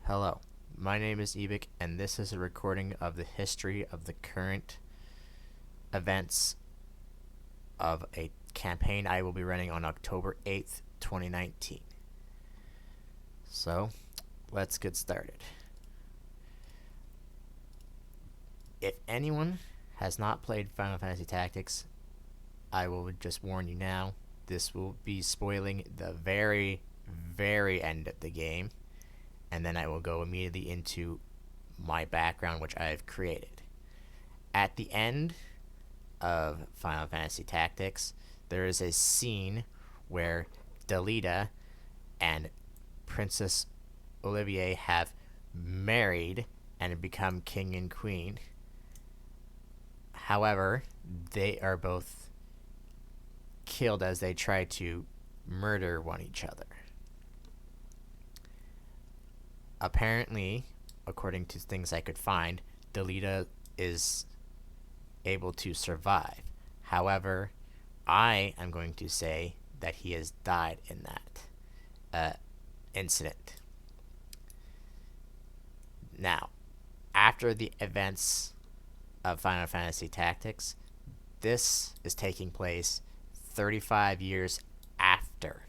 Hello, my name is Ebik, and this is a recording of the history of the current events of a campaign I will be running on October 8th, 2019. So, let's get started. If anyone has not played Final Fantasy Tactics, I will just warn you now, this will be spoiling the very, very end of the game, and then I will go immediately into my background, which I have created. At the end of Final Fantasy Tactics, there is a scene where Delita and Princess Olivier have married and become king and queen. However, they are both killed as they try to murder one each other. Apparently, according to things I could find, Delita is able to survive. However, I am going to say that he has died in that incident. Now, after the events of Final Fantasy Tactics, this is taking place 35 years after.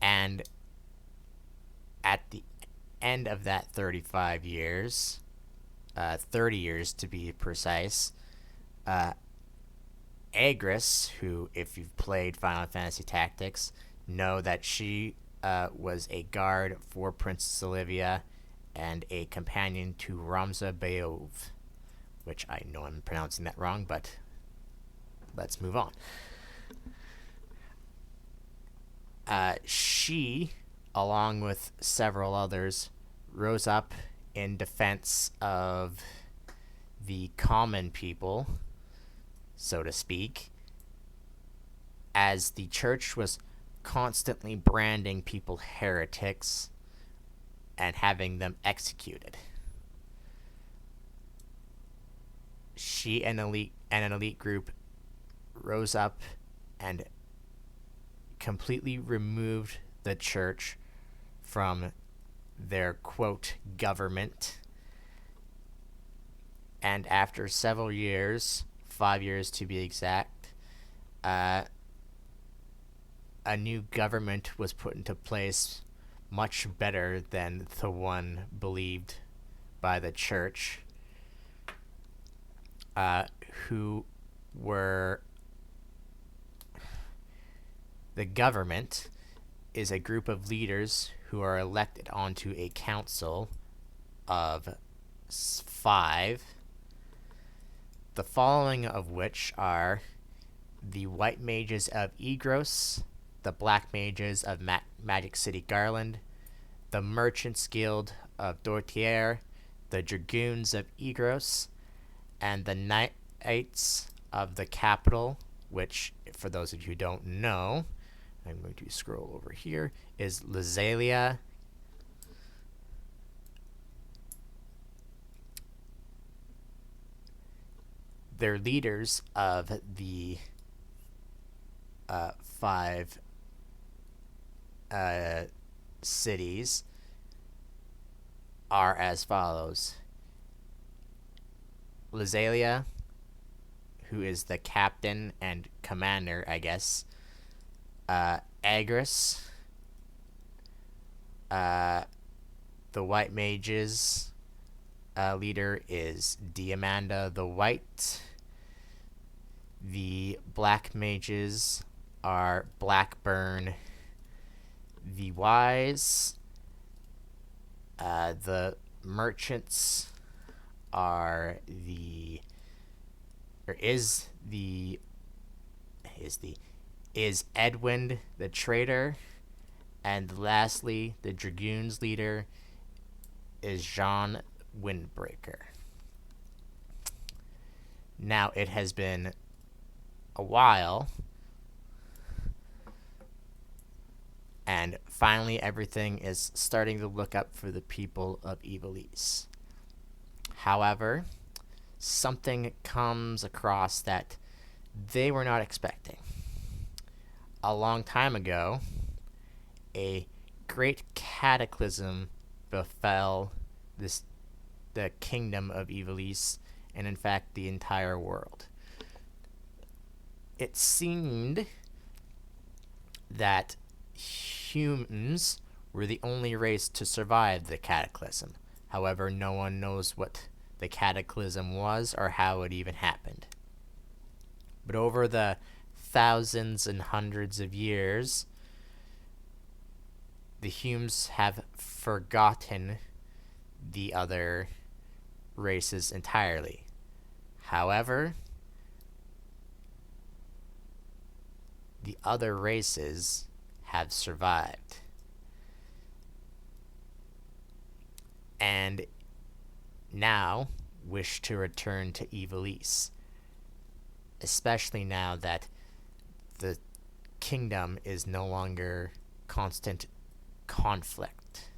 And at the end of that 35 years, 30 years to be precise, Agris, who, if you've played Final Fantasy Tactics, know that she was a guard for Princess Olivia and a companion to Ramza Beov, which I know I'm pronouncing that wrong, but let's move on. She, along with several others, rose up in defense of the common people, so to speak, as the church was constantly branding people heretics and having them executed. She and an elite group rose up and completely removed the church from their, quote, government. And after several years, 5 years to be exact, a new government was put into place, much better than the one believed by the church, who were... The government is a group of leaders who are elected onto a council of 5, the following of which are the White Mages of Egros, the Black Mages of Magic City Garland, the Merchants Guild of Dortier, the Dragoons of Egros, and the Knights of the Capital, which, for those of you who don't know, I'm going to scroll over here, is Lazalia, they're leaders of the 5 cities are as follows. Lazalia, who is the captain and commander, I guess. Agris, the White Mages leader is Diamanda the White. The Black Mages are Blackburn the Wise. The Merchants are is Edwin the Traitor, and lastly, the Dragoons leader is Jean Windbreaker. Now, it has been a while, and finally everything is starting to look up for the people of Ivalice. However, something comes across that they were not expecting. A long time ago, a great cataclysm befell the kingdom of Ivalice, and in fact the entire world. It seemed that humans were the only race to survive the cataclysm. However, no one knows what the cataclysm was or how it even happened. But over the thousands and hundreds of years, the humans have forgotten the other races entirely. However, the other races have survived. And now wish to return to Ivalice, especially now that the kingdom is no longer constant conflict.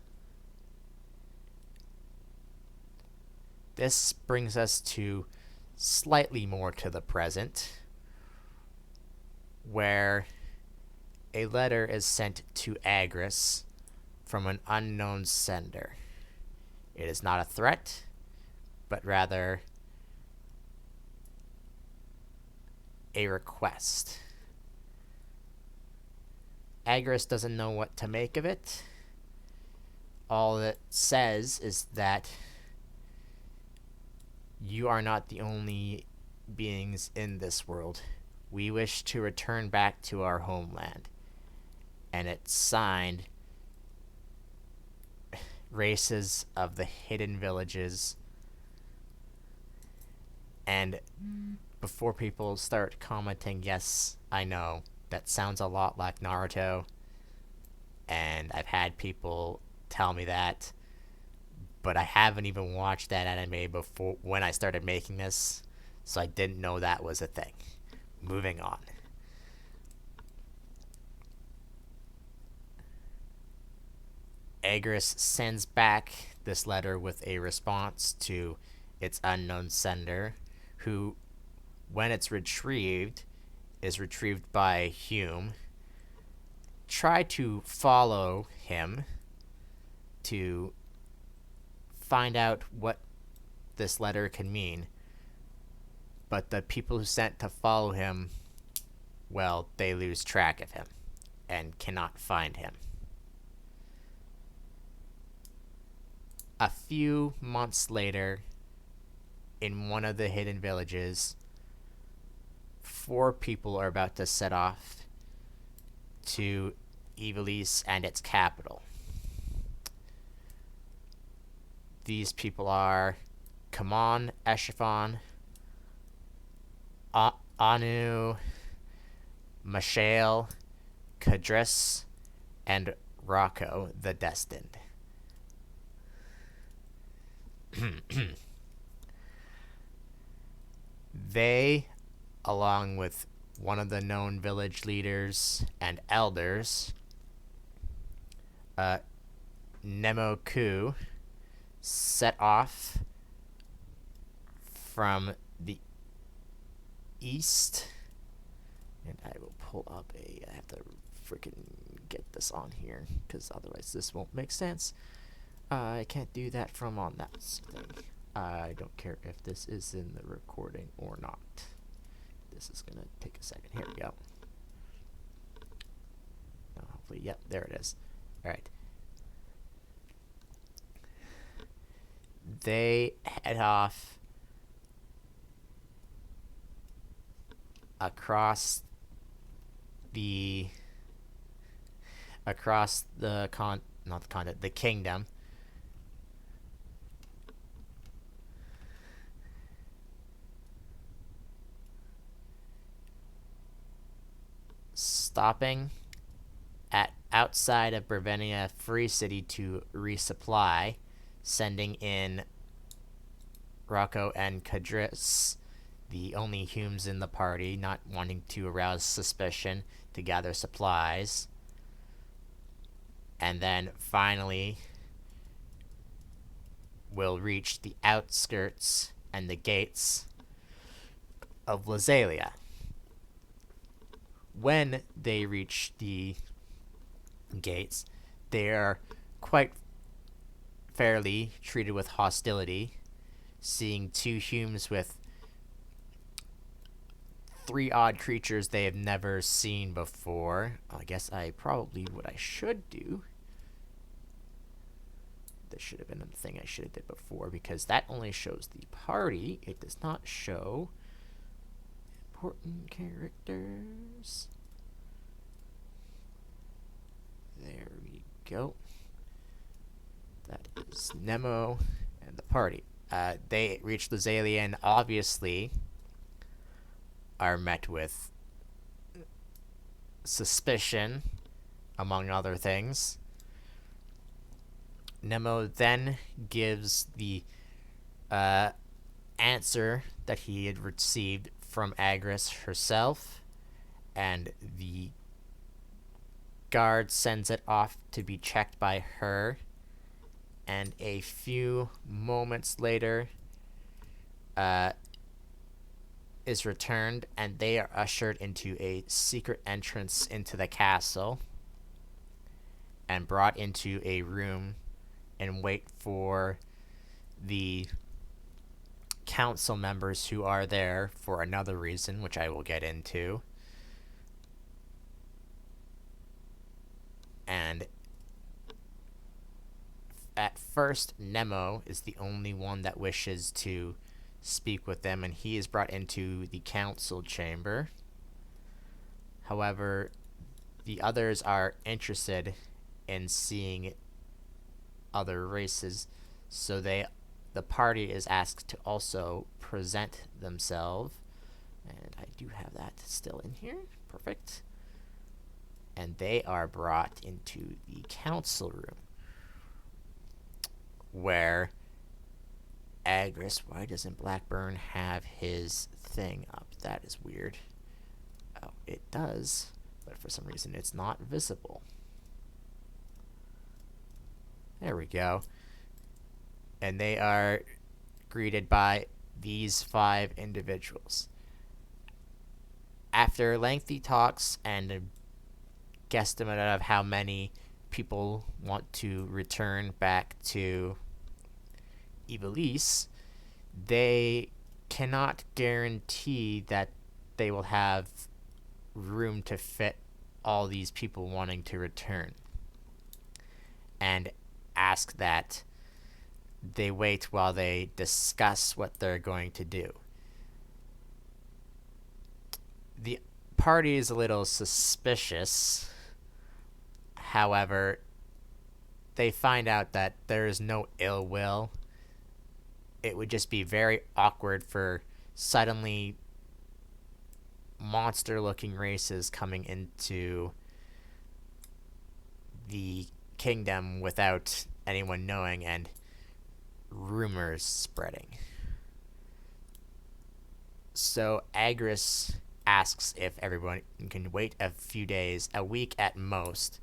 This brings us to slightly more to the present, where a letter is sent to Agris from an unknown sender. It is not a threat, but rather a request. Agris doesn't know what to make of it. All it says is that you are not the only beings in this world. We wish to return back to our homeland. And it's signed Races of the Hidden Villages. And before people start commenting, yes, I know, that sounds a lot like Naruto. And I've had people tell me that. But I haven't even watched that anime before when I started making this. So I didn't know that was a thing. Moving on. Agris sends back this letter with a response to its unknown sender, who, when it's retrieved, is retrieved by Hume. Try to follow him to find out what this letter can mean. But the people who sent to follow him, well, they lose track of him and cannot find him. A few months later, in one of the hidden villages, 4 people are about to set off to Ivalice and its capital. These people are Kamon, Eshifon, Anu, Mishael, Kadris, and Rocco the Destined. They, along with one of the known village leaders and elders, Nemoku, set off from the east. And I will pull up I have to freaking get this on here, because otherwise this won't make sense. I can't do that from on that thing. I don't care if this is in the recording or not. This is gonna take a second. Here we go. Hopefully, yep, there it is. Alright. They head off across the kingdom. Stopping at outside of Brevenia Free City to resupply, sending in Rocco and Kadris, the only humans in the party, not wanting to arouse suspicion, to gather supplies. And then finally will reach the outskirts and the gates of Lazalia. When they reach the gates, they are quite fairly treated with hostility, seeing two humans with three odd creatures they have never seen before. I guess what I should do. This should have been the thing I should have did before, because that only shows the party. It does not show important characters. There we go. That is Nemo and the party. They reach Lazalia and obviously are met with suspicion, among other things. Nemo then gives the answer that he had received from Agris herself, and the guard sends it off to be checked by her. And a few moments later, is returned, and they are ushered into a secret entrance into the castle and brought into a room and wait for the council members who are there for another reason, which I will get into. And at first, Nemo is the only one that wishes to speak with them, and he is brought into the council chamber. However, the others are interested in seeing other races, so the party is asked to also present themselves. And I do have that still in here. Perfect. And they are brought into the council room, where Agris, why doesn't Blackburn have his thing up? That is weird. Oh, it does, but for some reason it's not visible. There we go. And they are greeted by these 5 individuals. After lengthy talks and a guesstimate of how many people want to return back to Ivalice, they cannot guarantee that they will have room to fit all these people wanting to return, and ask that they wait while they discuss what they're going to do. The party is a little suspicious. However, they find out that there is no ill will. It would just be very awkward for suddenly monster-looking races coming into the kingdom without anyone knowing, and rumors spreading. So Agris asks if everyone can wait a few days, a week at most,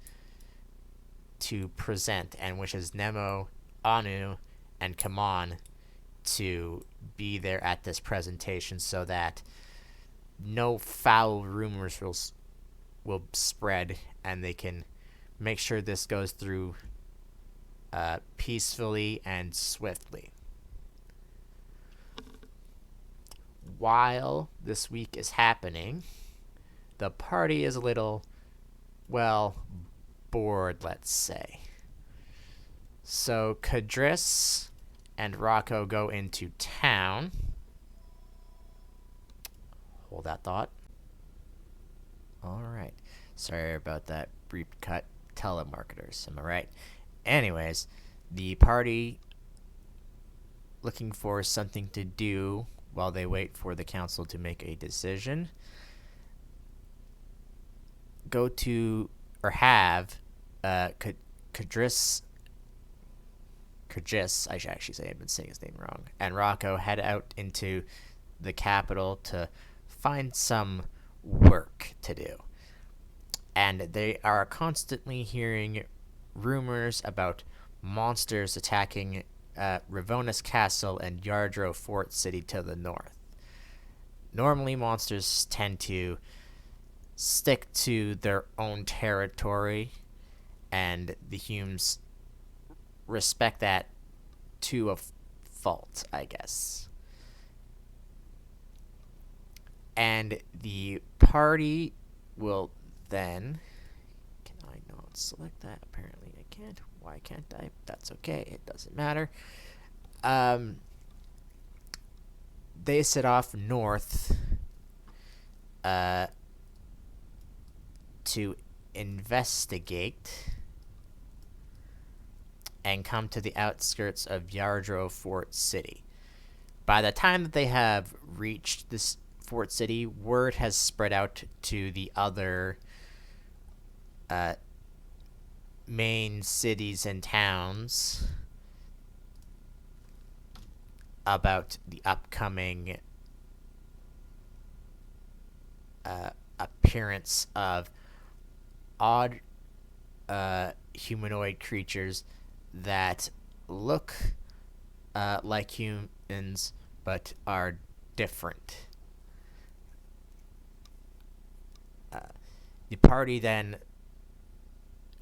to present, and wishes Nemo, Anu, and Kaman to be there at this presentation so that no foul rumors will spread, and they can make sure this goes through peacefully and swiftly. While this week is happening, the party is a little, well, bored, let's say. So Kadris and Rocco go into town. Hold that thought. Alright. Sorry about that brief cut. Telemarketers, am I right? Anyways, the party, looking for something to do while they wait for the council to make a decision, go to, or have, Kadris, I should actually say I've been saying his name wrong, and Rocco head out into the capital to find some work to do. And they are constantly hearing rumors about monsters attacking Rivonis Castle and Yardro Fort City to the north. Normally, monsters tend to stick to their own territory and the Humes respect that to a fault, I guess. And the party will then. Can I not select that? Apparently I can't. Why can't I? That's okay. It doesn't matter. They set off north to investigate and come to the outskirts of Yardrow Fort City. By the time that they have reached this Fort City, word has spread out to the other main cities and towns about the upcoming appearance of odd humanoid creatures that look like humans but are different. The party then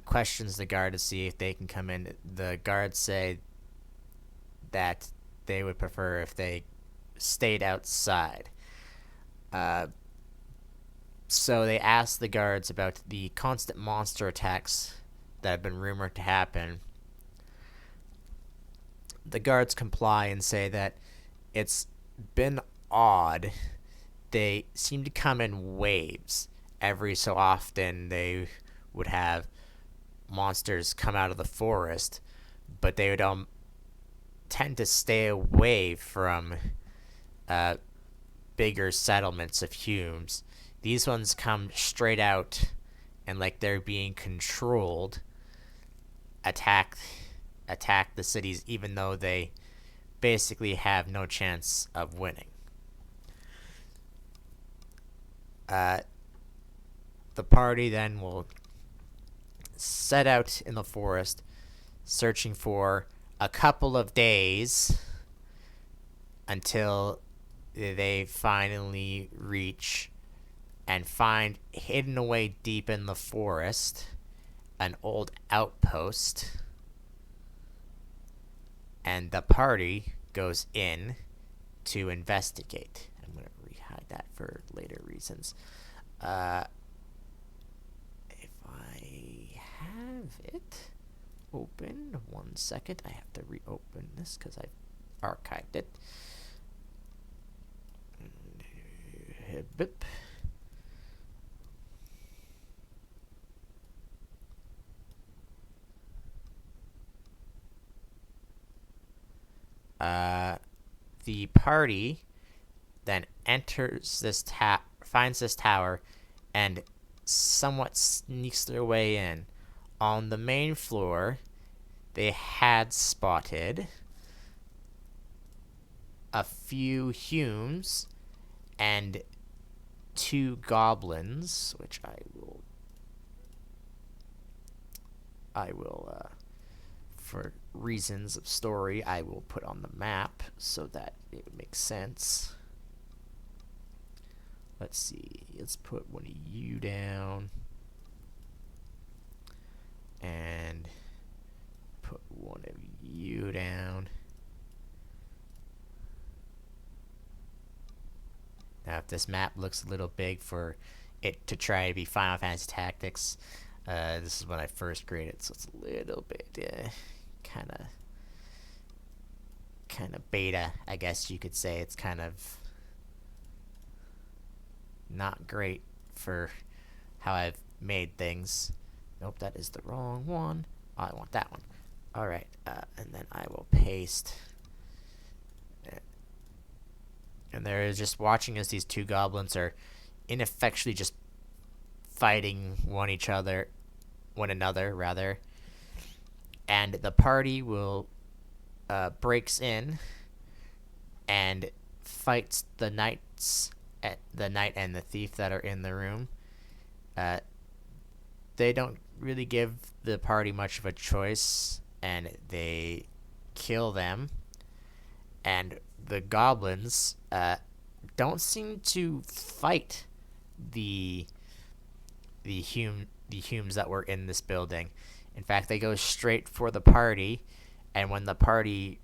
questions the guard to see if they can come in. The guards say that they would prefer if they stayed outside. So they ask the guards about the constant monster attacks that have been rumored to happen. The guards comply and say that it's been odd. They seem to come in waves. Every so often they would have monsters come out of the forest, but they would tend to stay away from bigger settlements of Humes. These ones come straight out and, like they're being controlled, attack the cities, even though they basically have no chance of winning. The party then will set out in the forest, searching for a couple of days until they finally reach and find, hidden away deep in the forest, an old outpost. And the party goes in to investigate. I'm going to rehide that for later reasons. If I have it open, 1 second, I have to reopen this because I've archived it. Bip. The party then enters this finds this tower, and somewhat sneaks their way in. On the main floor, they had spotted a few Humes and 2 goblins, which I will for reasons of story, I will put on the map so that it makes sense. Let's see. Let's put one of you down. And put one of you down. Now, if this map looks a little big for it to try to be Final Fantasy Tactics, this is when I first created, so it's a little bit kind of beta, I guess you could say. It's kind of not great for how I've made things. Nope, that is the wrong one. Oh, I want that one. Alright, and then I will paste. And they're just watching as these 2 goblins are ineffectually just fighting one another. And the party will breaks in and fights the knight and the thief that are in the room. They don't really give the party much of a choice, and they kill them. And the goblins don't seem to fight the Humes that were in this building. In fact, they go straight for the party, and when the party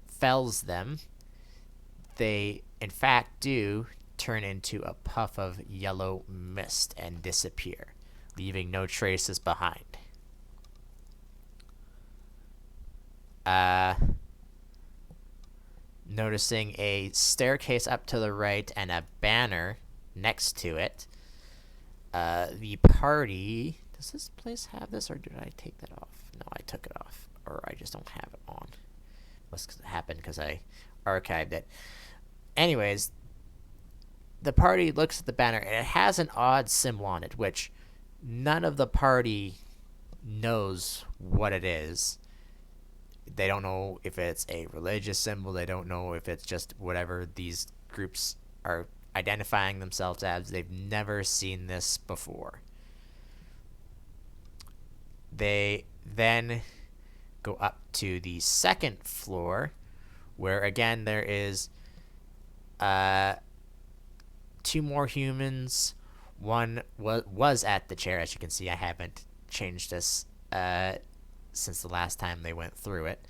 fells them, they in fact do turn into a puff of yellow mist and disappear, leaving no traces behind. Noticing a staircase up to the right and a banner next to it, the party... Does this place have this, or did I take that off? No, I took it off, or I just don't have it on. Must happen because I archived it. Anyways, the party looks at the banner, and it has an odd symbol on it, which none of the party knows what it is. They don't know if it's a religious symbol. They don't know if it's just whatever these groups are identifying themselves as. They've never seen this before. They then go up to the second floor, where again there is 2 more humans. One was at the chair. As you can see, I haven't changed this since the last time they went through it.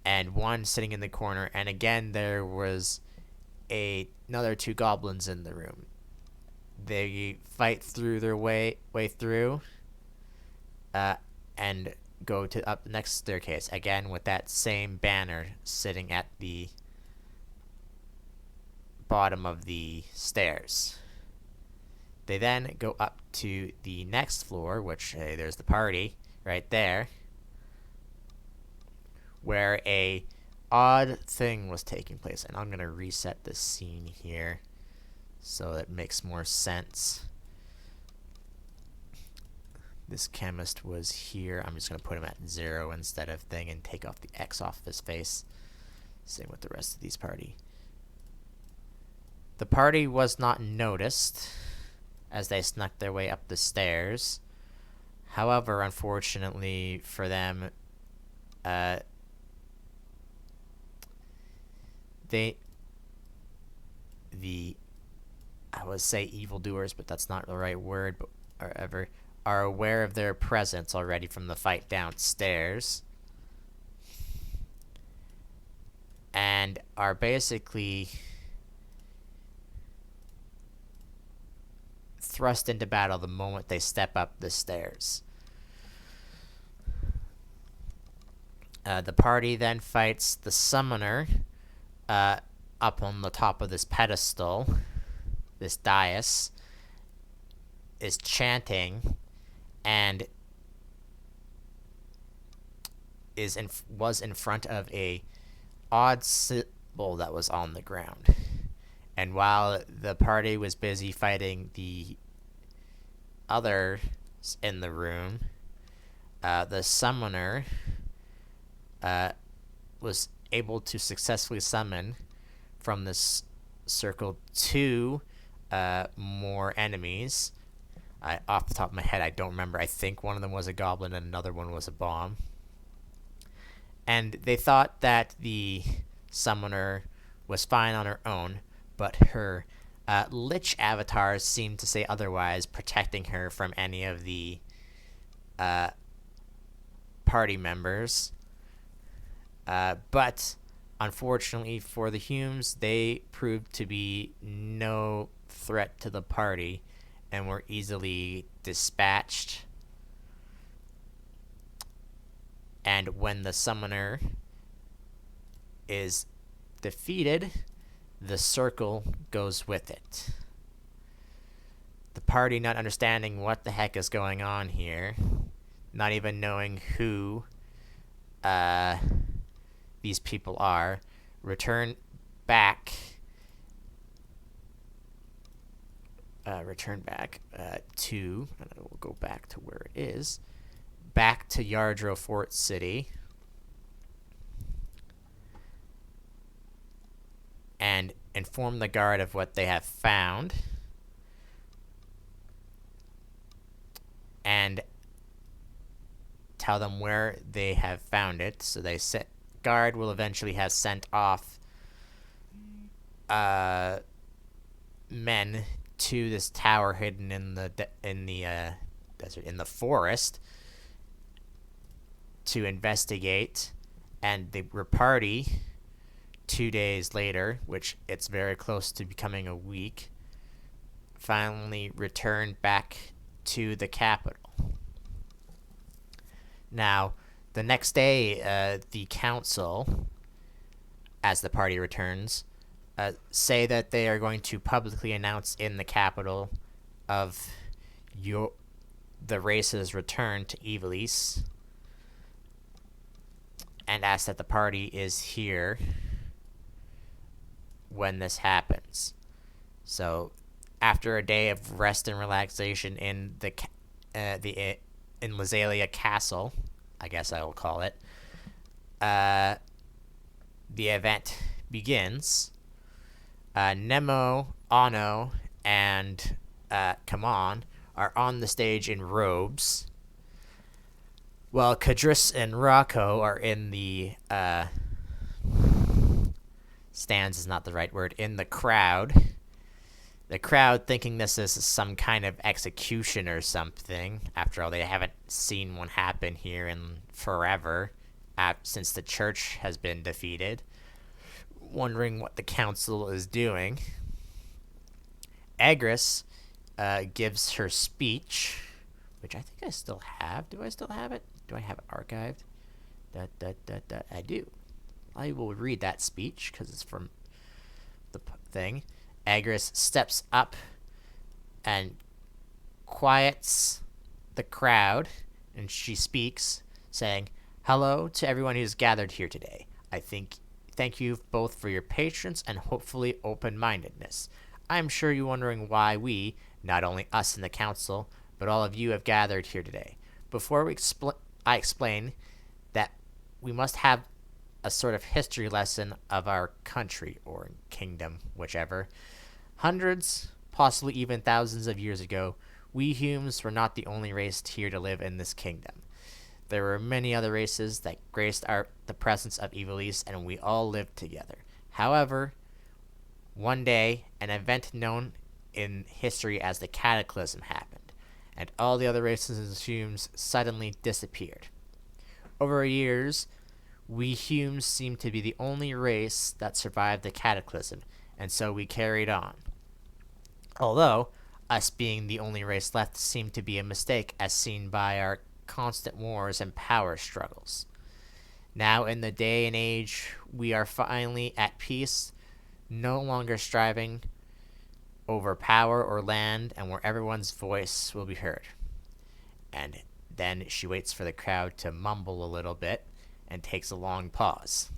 And one sitting in the corner. And again, there was another 2 goblins in the room. They fight through their way through, and go to up the next staircase, again with that same banner sitting at the bottom of the stairs. They then go up to the next floor, which there's the party right there, where a odd thing was taking place. And I'm gonna reset the scene here so it makes more sense. This chemist was here. I'm just going to put him at 0 instead of thing and take off the X off of his face. Same with the rest of these party. The party was not noticed as they snuck their way up the stairs. However, unfortunately for them, I would say evildoers, but that's not the right word, but or ever are aware of their presence already from the fight downstairs, and are basically thrust into battle the moment they step up the stairs. The party then fights the summoner up on the top of this pedestal. This dais is chanting and was in front of a odd symbol that was on the ground. And while the party was busy fighting the others in the room, the summoner was able to successfully summon from this circle 2 more enemies. Off the top of my head, I don't remember. I think one of them was a goblin and another one was a bomb. And they thought that the summoner was fine on her own, but her lich avatar seemed to say otherwise, protecting her from any of the party members. But unfortunately for the Humes, they proved to be no threat to the party and were easily dispatched. And when the summoner is defeated, the circle goes with it. The party, not understanding what the heck is going on here, not even knowing who these people are, return back to, and we'll go back to where it is, back to Yardrow Fort City, and inform the guard of what they have found, and tell them where they have found it. So they guard will eventually have sent off men to this tower hidden in the desert, in the forest to investigate, and the party 2 days later, which it's very close to becoming a week, finally returned back to the capital. Now, the next day, the council, as the party returns, say that they are going to publicly announce in the capital of the race's return to Ivalice, and ask that the party is here when this happens. So, after a day of rest and relaxation in in Lazalia Castle, I guess I will call it, the event begins. Nemo, Ano, and Kaman are on the stage in robes, while Kadris and Rocco are in the stands is not the right word, in the crowd. The crowd thinking this is some kind of execution or something. After all, they haven't seen one happen here in forever, since the church has been defeated. Wondering what the council is doing. Agris gives her speech, which I think I still have. Do I still have it? Do I have it archived? I do. I will read that speech because it's from the thing. Agris steps up and quiets the crowd, and she speaks, saying, "Hello to everyone who's gathered here today. Thank you both for your patience and hopefully open-mindedness. I'm sure you're wondering why we, not only us in the council, but all of you have gathered here today. Before I explain that we must have a sort of history lesson of our country, or kingdom, whichever. Hundreds, possibly even thousands of years ago, we humans were not the only race here to live in this kingdom. There were many other races that graced the presence of Ivalice, and we all lived together. However, one day, an event known in history as the Cataclysm happened, and all the other races and humans suddenly disappeared. Over years, we humans seemed to be the only race that survived the Cataclysm, and so we carried on. Although, us being the only race left seemed to be a mistake, as seen by our constant wars and power struggles. Now, in the day and age, we are finally at peace, no longer striving over power or land, and where everyone's voice will be heard." And then she waits for the crowd to mumble a little bit and takes a long pause.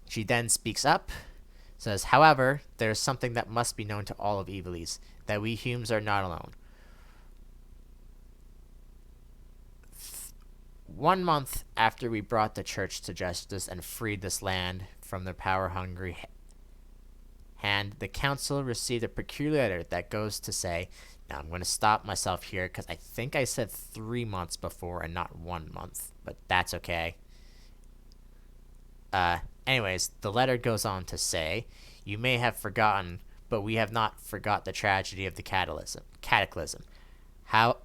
She then speaks up, says, "However, there is something that must be known to all of Ivalice, that we humans are not alone. 1 month after we brought the church to justice and freed this land from the power-hungry hand, the council received a peculiar letter that goes to say," now I'm going to stop myself here because I think I said 3 months before and not 1 month, but that's okay. Anyways, the letter goes on to say, "You may have forgotten, but we have not forgot the tragedy of the cataclysm. How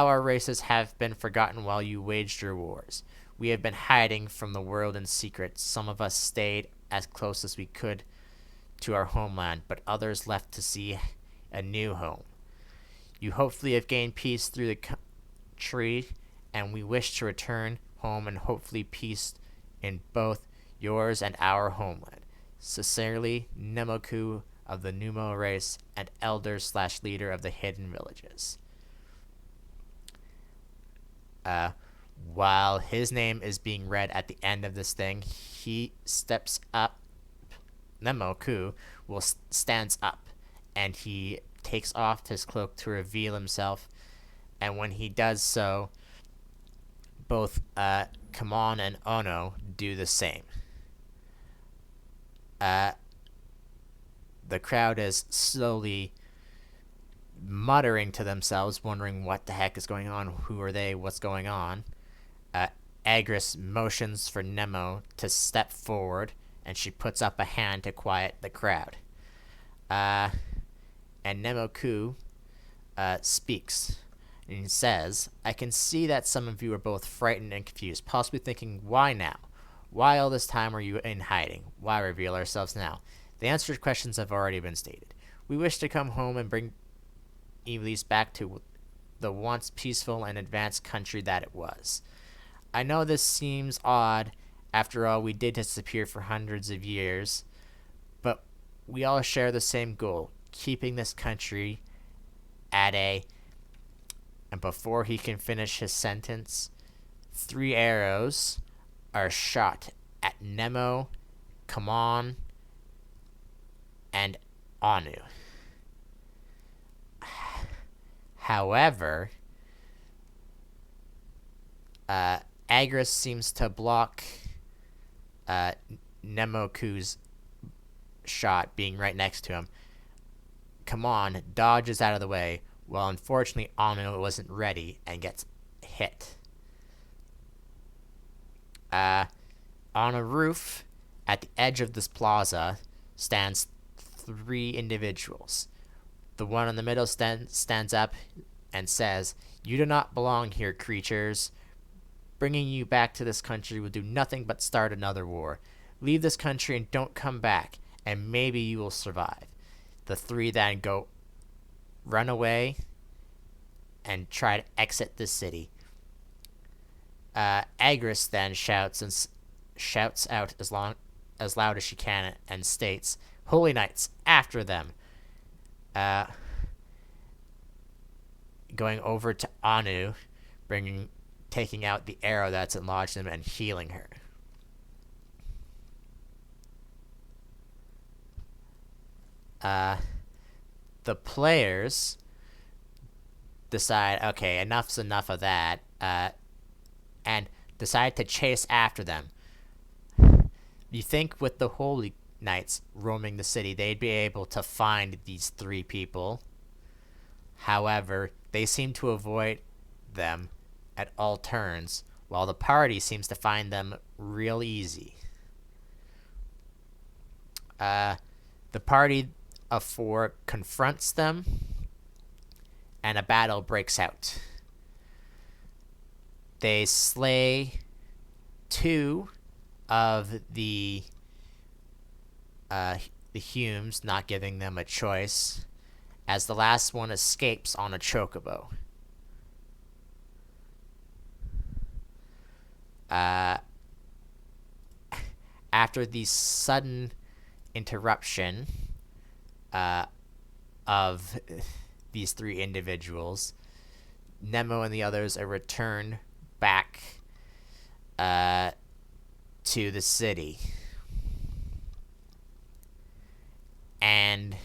our races have been forgotten while you waged your wars. We have been hiding from the world in secret. Some of us stayed as close as we could to our homeland, but others left to see a new home. You hopefully have gained peace through the country, and we wish to return home and hopefully peace in both yours and our homeland. Sincerely, Nemoku of the Numo race and elder/leader of the hidden villages." While his name is being read at the end of this thing, he steps up. Nemoku stands up, and he takes off his cloak to reveal himself. And when he does so, both Kamon and Ono do the same. The crowd is slowly muttering to themselves, wondering what the heck is going on, who are they, what's going on. Agris motions for Nemo to step forward, and she puts up a hand to quiet the crowd. And Nemoku speaks. And he says, I can see that some of you are both frightened and confused, possibly thinking, why now? Why all this time were you in hiding? Why reveal ourselves now? The answer to questions have already been stated. We wish to come home and bring Ivalice back to the once peaceful and advanced country that it was. I know this seems odd. After all, we did disappear for hundreds of years, but we all share the same goal, keeping this country at a... And before he can finish his sentence, 3 arrows are shot at Nemo, Kamon, and Anu. However, Agris seems to block Nemoku's shot being right next to him. Kamon dodges out of the way, while unfortunately Anu wasn't ready and gets hit. On a roof at the edge of this plaza stands 3 individuals. The one in the middle stands up and says, You do not belong here, creatures. Bringing you back to this country will do nothing but start another war. Leave this country and don't come back, and maybe you will survive. The 3 then run away and try to exit the city. Agris then shouts out as loud as she can and states, Holy Knights, after them. Going over to Anu, taking out the arrow that's lodged in him and healing her. The players decide, okay, enough's enough of that, and decide to chase after them. You think with the Holy Knights roaming the city, they'd be able to find these 3 people. However, they seem to avoid them at all turns, while the party seems to find them real easy. The party of 4 confronts them, and a battle breaks out. They slay 2 of the Humes, not giving them a choice, as the last one escapes on a chocobo. After the sudden interruption of these 3 individuals, Nemo and the others are returned back to the city. And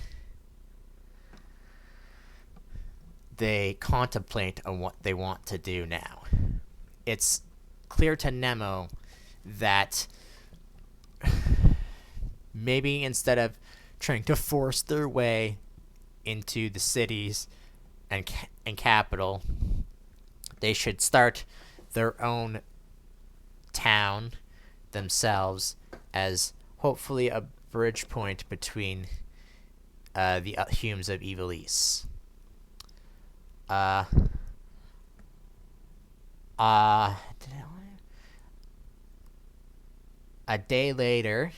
they contemplate on what they want to do now. It's clear to Nemo that maybe instead of trying to force their way into the cities and capital, they should start their own town themselves as hopefully a bridge point between the Humes of Ivalice. A day later,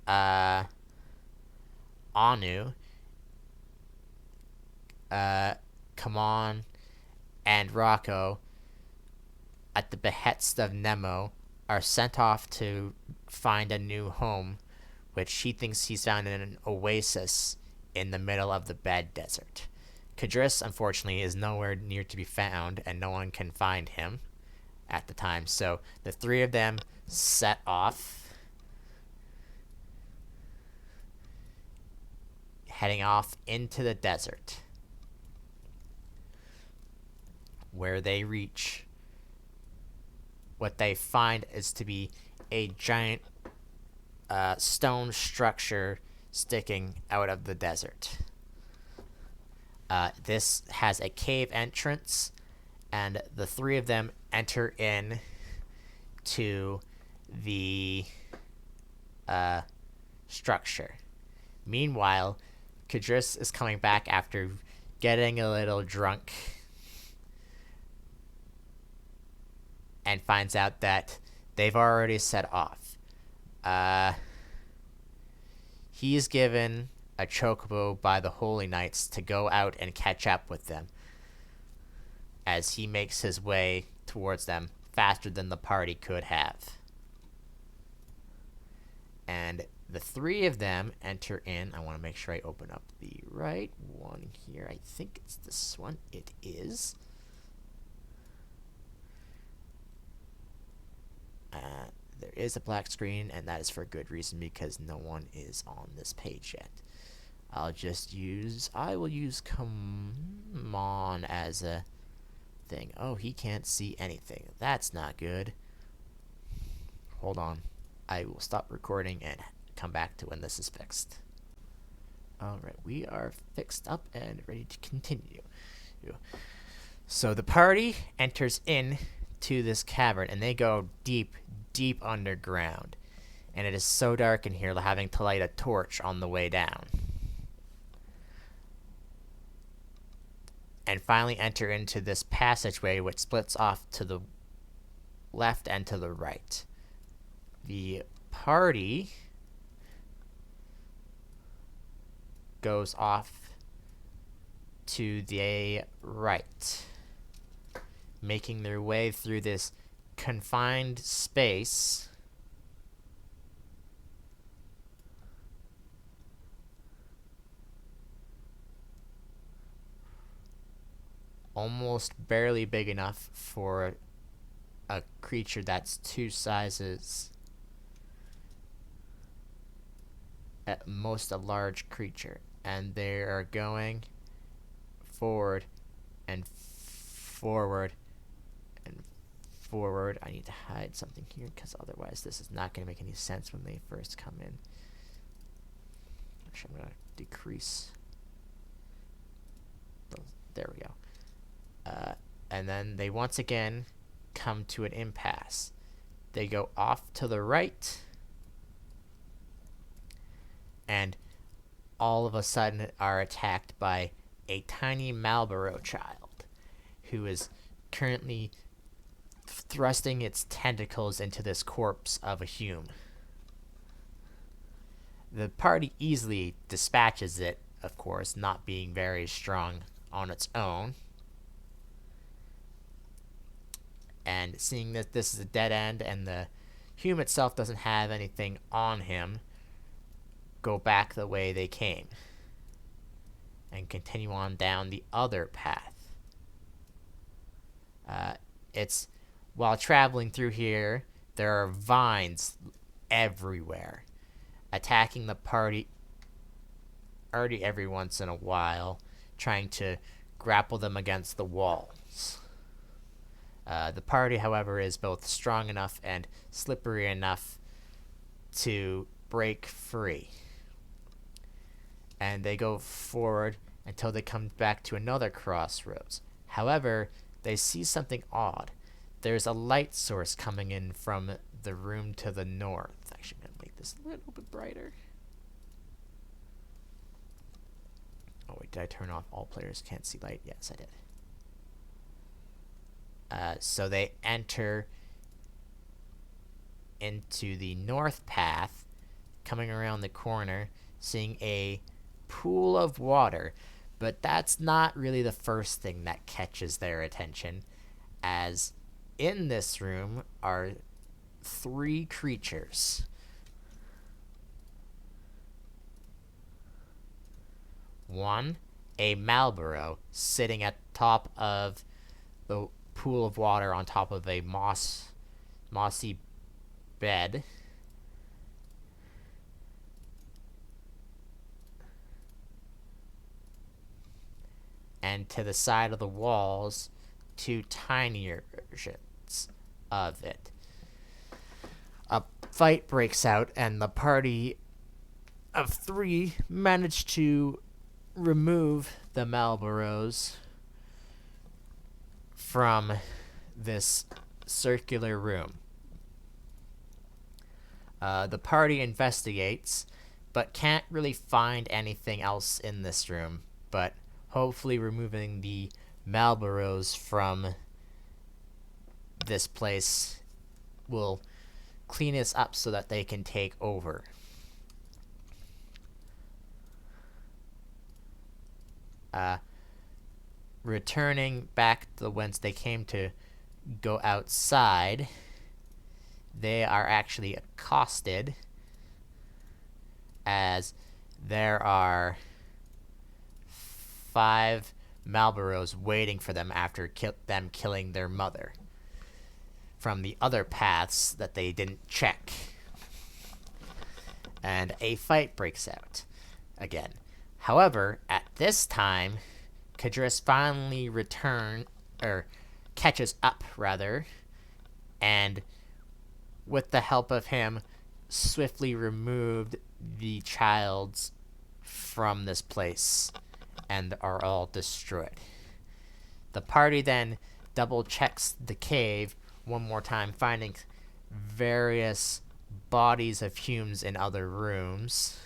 Anu, Kamon, and Rocco, at the behest of Nemo, are sent off to find a new home, which he thinks he's found in an oasis in the middle of the Bed Desert. Kadris, unfortunately, is nowhere near to be found, and no one can find him at the time. So the 3 of them set off, heading off into the desert, where they reach what they find is to be a giant stone structure sticking out of the desert. This has a cave entrance, and the 3 of them enter in to the structure. Meanwhile, Kadris is coming back after getting a little drunk and finds out that they've already set off. He is given a chocobo by the Holy Knights to go out and catch up with them as he makes his way towards them faster than the party could have. And the three of them enter in. I want to make sure I open up the right one here. I think it's this one. It is. There is a black screen, and that is for a good reason because no one is on this page yet. I will use come on as a thing. Oh, he can't see anything. That's not good. Hold on. I will stop recording and come back to when this is fixed. Alright, we are fixed up and ready to continue. So the party enters in to this cavern, and they go deep underground. And it is so dark in here, having to light a torch on the way down. And finally enter into this passageway which splits off to the left and to the right. The party goes off to the right, making their way through this confined space almost barely big enough for a creature that's two sizes, at most a large creature. And they are going forward and forward and forward. I need to hide something here because otherwise this is not going to make any sense when they first come in. Actually, I'm going to decrease. There we go. And then they once again come to an impasse. They go off to the right, and all of a sudden are attacked by a tiny Marlboro child who is currently thrusting its tentacles into this corpse of a human. The party easily dispatches it, of course, not being very strong on its own. And seeing that this is a dead end and the human itself doesn't have anything on him, go back the way they came and continue on down the other path. While traveling through here, there are vines everywhere, attacking the party every once in a while, trying to grapple them against the walls. The party, however, is both strong enough and slippery enough to break free. And they go forward until they come back to another crossroads. However, they see something odd. There's a light source coming in from the room to the north. Actually, I'm going to make this a little bit brighter. Oh wait, did I turn off all players can't see light? Yes, I did. So they enter into the north path, coming around the corner, seeing a pool of water. But that's not really the first thing that catches their attention, as in this room are three creatures. One, a Marlboro sitting at top of the pool of water on top of a mossy bed. And to the side of the walls, two tinier versions of it. A fight breaks out, and the party of three manage to remove the Marlboros from this circular room. The party investigates, but can't really find anything else in this room, but hopefully removing the Marlboros from this place will clean this up so that they can take over. Returning back to whence they came to go outside, they are actually accosted as there are 5 Malboros waiting for them after them killing their mother from the other paths that they didn't check. And a fight breaks out again. However, at this time, Kadris finally catches up, and with the help of him, swiftly removed the childs from this place and are all destroyed. The party then double checks the cave one more time, finding various bodies of humans in other rooms.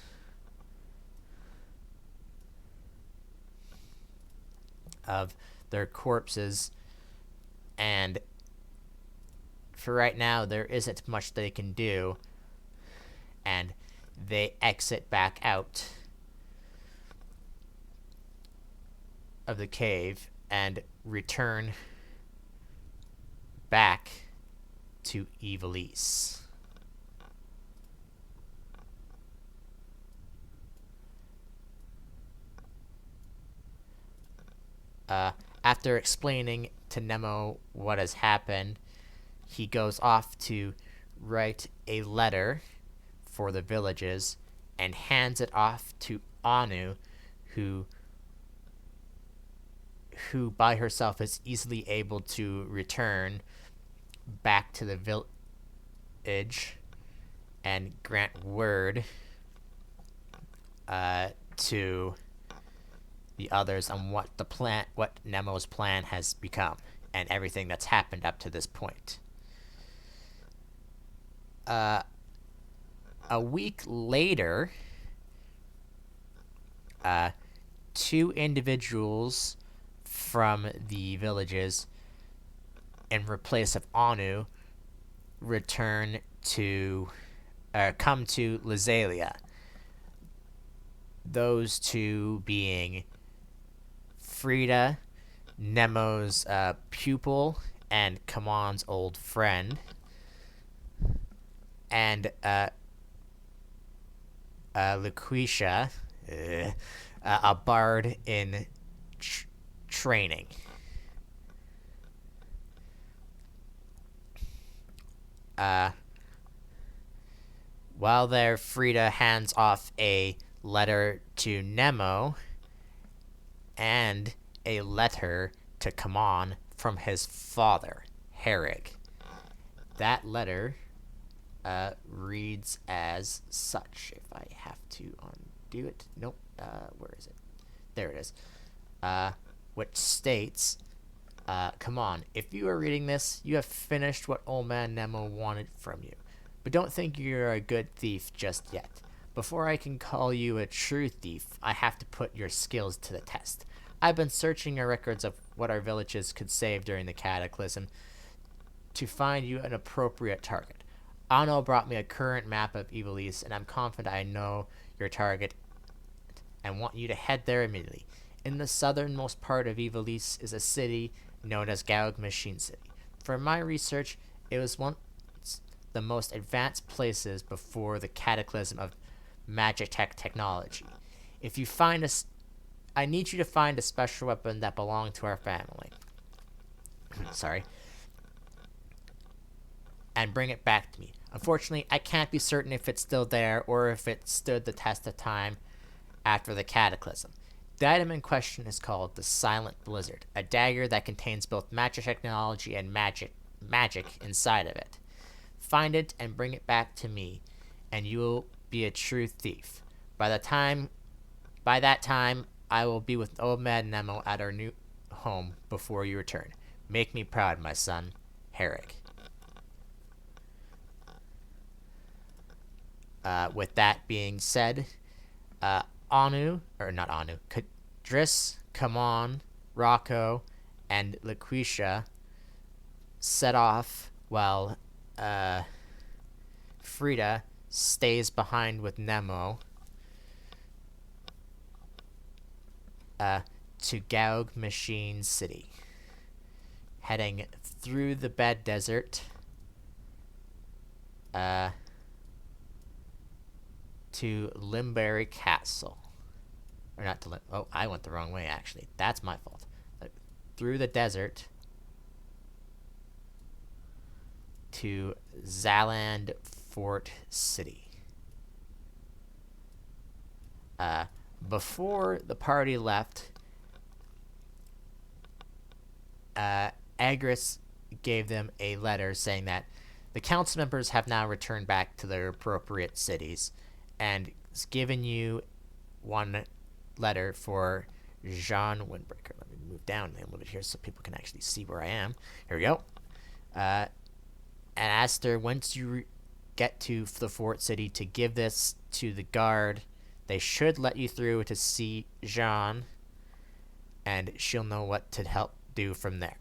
Of their corpses, and for right now there isn't much they can do, and they exit back out of the cave and return back to Ivalice. After explaining to Nemo what has happened, he goes off to write a letter for the villages and hands it off to Anu, who by herself is easily able to return back to the village and grant word to the others on what Nemo's plan has become, and everything that's happened up to this point. A week later, 2 individuals from the villages, in replace of Anu, come to Lazalia. Those 2 being Frida, Nemo's pupil and Kamon's old friend, and Lucretia, a bard in training. While there, Frida hands off a letter to Nemo and a letter to Kamon from his father, Herrig. That letter reads as such. If I have to undo it. Nope. Where is it? There it is. Which states, come on, if you are reading this, you have finished what old man Nemo wanted from you. But don't think you're a good thief just yet. Before I can call you a true thief, I have to put your skills to the test. I've been searching your records of what our villages could save during the cataclysm to find you an appropriate target. Ano brought me a current map of Ivalice, and I'm confident I know your target and want you to head there immediately. In the southernmost part of Ivalice is a city known as Gaug Machine City. From my research, it was once the most advanced places before the cataclysm of Magitech technology. If you find I need you to find a special weapon that belonged to our family. Sorry. And bring it back to me. Unfortunately, I can't be certain if it's still there or if it stood the test of time after the cataclysm. The item in question is called the Silent Blizzard, a dagger that contains both magic technology and magic inside of it. Find it and bring it back to me, and you will be a true thief. By that time, I will be with old man Nemo at our new home before you return. Make me proud, my son, Herrick. With that being said, Kadris, Kamon, Rocco, and Lucretia set off while Frida stays behind with Nemo to Gaug Machine City, heading through the Bed Desert to Limberry Castle. Or not to oh, I went the wrong way, actually. That's my fault. Through the desert to Zaland Fort City. Before the party left, Agris gave them a letter saying that the council members have now returned back to their appropriate cities, and has given you one letter for Jean Windbreaker. Let me move down a little bit here so people can actually see where I am. Here we go. And asked her, once you get to the fort city, to give this to the guard. They should let you through to see Jean, and she'll know what to help do from there.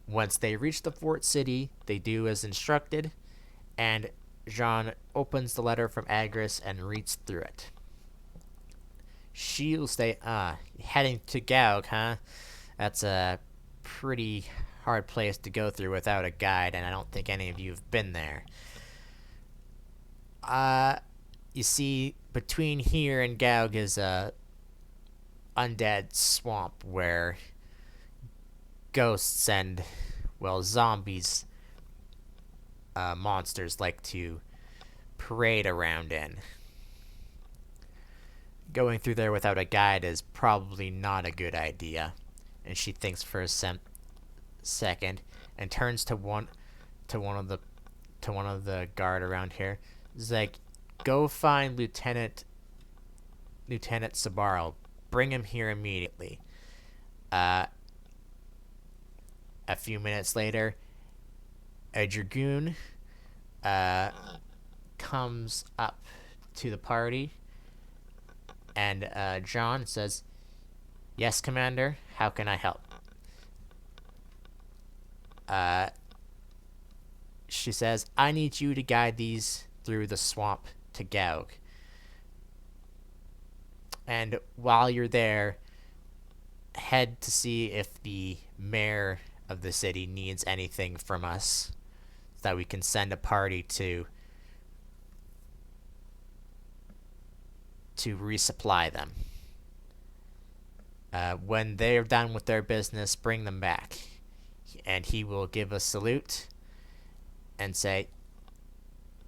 Once they reach the fort city, they do as instructed, and Jean opens the letter from Agris and reads through it. She'll say, heading to Gaug, huh? That's a pretty hard place to go through without a guide, and I don't think any of you have been there. You see, between here and Gaug is a undead swamp where ghosts and, well, zombies, monsters like to parade around in. Going through there without a guide is probably not a good idea. And she thinks for a second and turns to one of the guard around here. It's like, go find Lieutenant Sabaro. Bring him here immediately. A few minutes later, a dragoon comes up to the party, and John says, "Yes, Commander, how can I help?" She says, "I need you to guide these through the swamp to Gaug. And while you're there, head to see if the mayor of the city needs anything from us, so that we can send a party to resupply them. When they're done with their business, bring them back." And he will give a salute and say,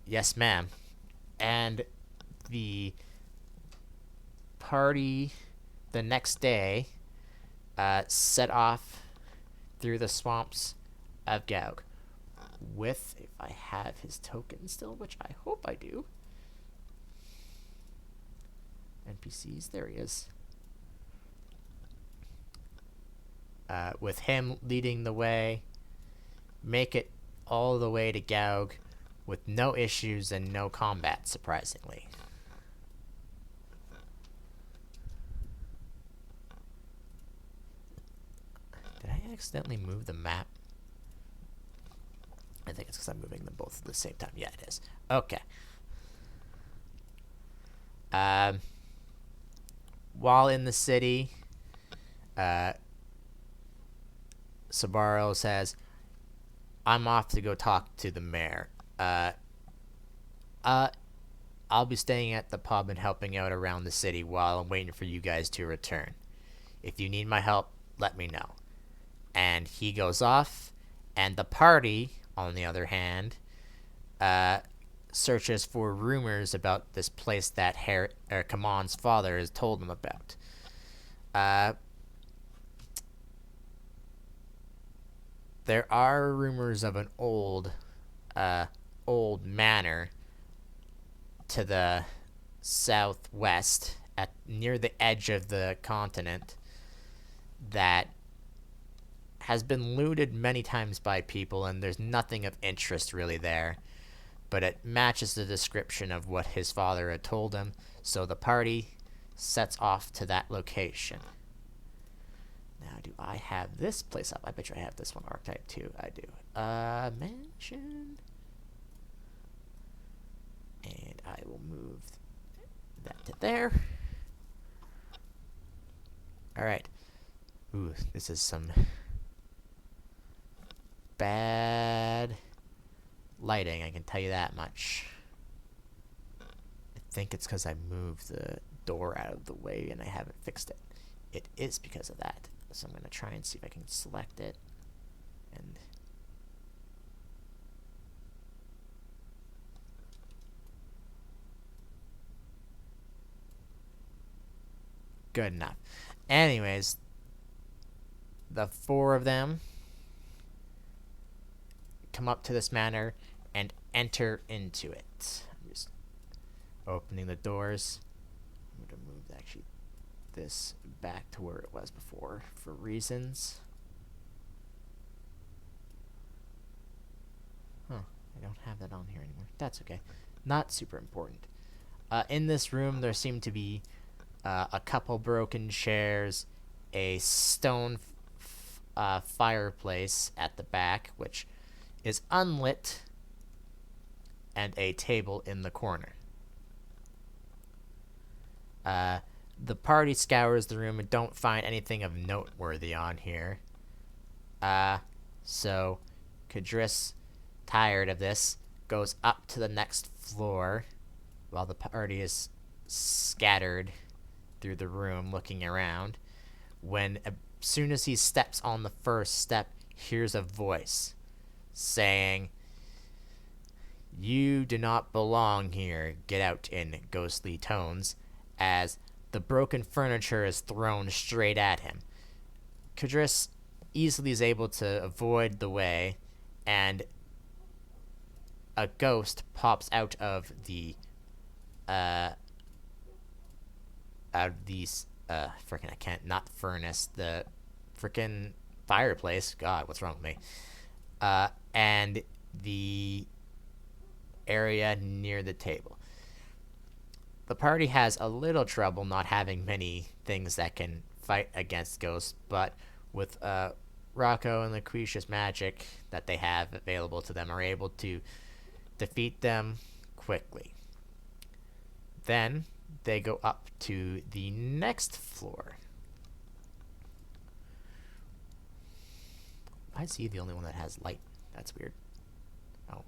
"Yes, ma'am." And the party the next day set off through the swamps of Gaug with, if I have his token still, which I hope I do. NPCs, there he is. With him leading the way, make it all the way to Gaug with no issues and no combat, surprisingly. Did I accidentally move the map? I think it's because I'm moving them both at the same time. Yeah, it is. Okay. While in the city, Sabaro says, "I'm off to go talk to the mayor. I'll be staying at the pub and helping out around the city while I'm waiting for you guys to return. If you need my help, let me know." And he goes off, and the party, on the other hand, searches for rumors about this place that Kamon's father has told them about. There are rumors of an old manor to the southwest, near the edge of the continent, that has been looted many times by people, and there's nothing of interest really there. But it matches the description of what his father had told him, so the party sets off to that location. Now, do I have this place up? I bet you I have this one archetype too. I do. Mansion. And I will move that to there. Alright. Ooh, this is some bad lighting, I can tell you that much. I think it's because I moved the door out of the way and I haven't fixed it. It is because of that. So I'm going to try and see if I can select it. And good enough. Anyways, the four of them come up to this manor and enter into it. I'm just opening the doors. I'm going to move actually this back to where it was before for reasons. Huh, I don't have that on here anymore. That's okay. Not super important. In this room, there seem to be a couple broken chairs, a stone fireplace at the back, which is unlit, and a table in the corner. The party scours the room and don't find anything of noteworthy on here. So Kadris, tired of this, goes up to the next floor while the party is scattered through the room looking around. When as soon as he steps on the first step, hears a voice saying, "You do not belong here. Get out," in ghostly tones, as the broken furniture is thrown straight at him. Kadris easily is able to avoid the way, and a ghost pops out of the frickin' I can't, not furnace, the frickin' fireplace. God, what's wrong with me? And the area near the table. The party has a little trouble not having many things that can fight against ghosts, but with Rocco and Lucretia's magic that they have available to them, are able to defeat them quickly. Then they go up to the next floor. Why is he the only one that has light? That's weird. Oh.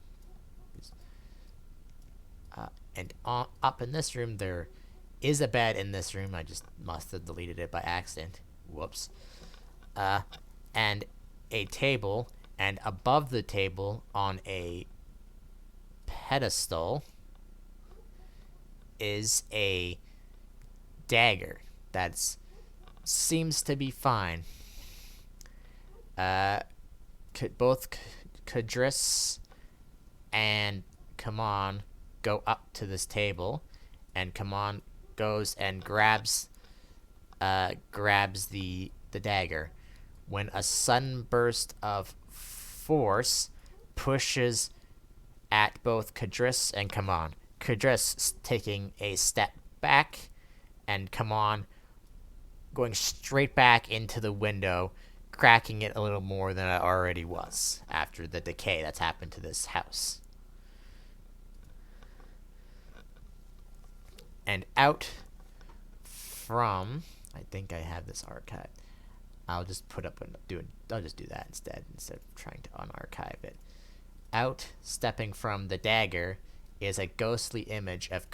And up in this room, there is a bed in this room. I just must have deleted it by accident. Whoops. And a table, and above the table on a pedestal is a dagger that seems to be fine. Both Kadris and Kaman go up to this table, and Kaman goes and grabs the dagger, when a sudden burst of force pushes at both Kadris and Kaman. Kadris taking a step back, and Kaman going straight back into the window, cracking it a little more than it already was after the decay that's happened to this house. And out from, I think I have this archive. I'll just put up and I'll just do that instead of trying to unarchive it. Out, stepping from the dagger, is a ghostly image of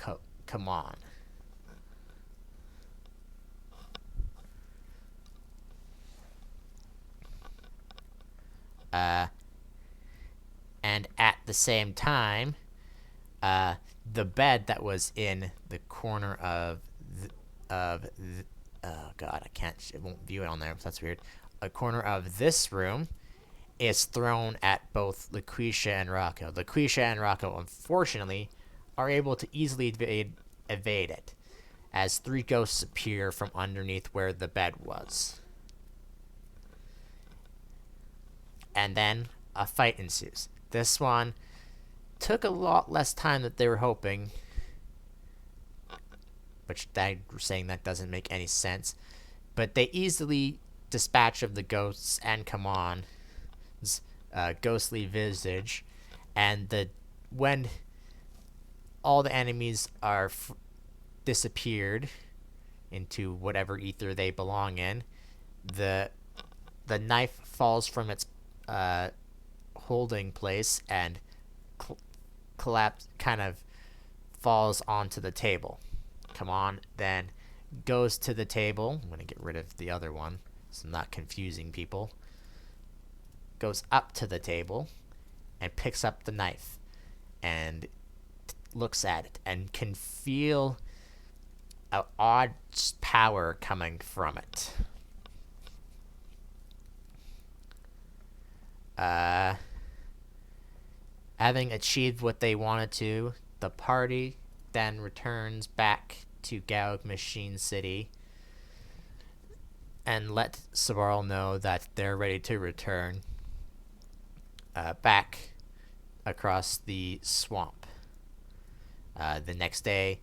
Kaman. And at the same time, the bed that was in the corner of oh god, I can't, it won't view it on there, that's weird. A corner of this room is thrown at both Lucretia and Rocco. Lucretia and Rocco, unfortunately, are able to easily evade it, as three ghosts appear from underneath where the bed was. And then a fight ensues. This one took a lot less time than they were hoping, which they're saying that doesn't make any sense, but they easily dispatch of the ghosts and Kamon's ghostly visage, and when all the enemies are disappeared into whatever ether they belong in, the knife falls from its holding place and kind of falls onto the table. Kamon then goes to the table. I'm going to get rid of the other one so I'm not confusing people. Goes up to the table and picks up the knife and looks at it and can feel an odd power coming from it. Having achieved what they wanted to, the party then returns back to Gaug Machine City and let Sabarl know that they're ready to return back across the swamp. The next day,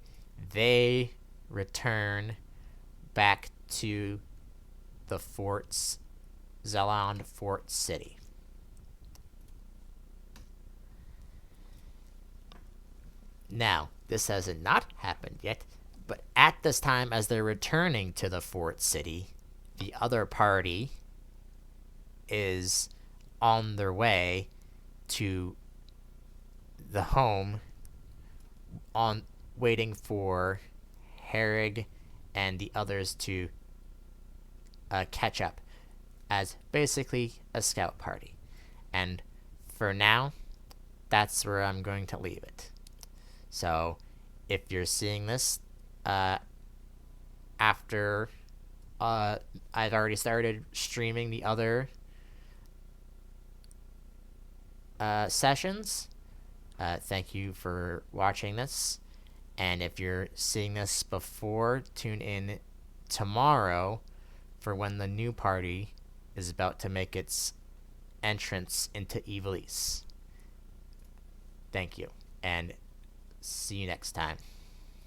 they return back to the Zeland Fort City. Now, this has not happened yet, but at this time, as they're returning to the Fort City, the other party is on their way to the home, waiting for Herrig and the others to catch up, as basically a scout party. And for now, that's where I'm going to leave it. So, if you're seeing this after I've already started streaming the other sessions, thank you for watching this. And if you're seeing this before, tune in tomorrow for when the new party is about to make its entrance into Ivalice. Thank you, and see you next time.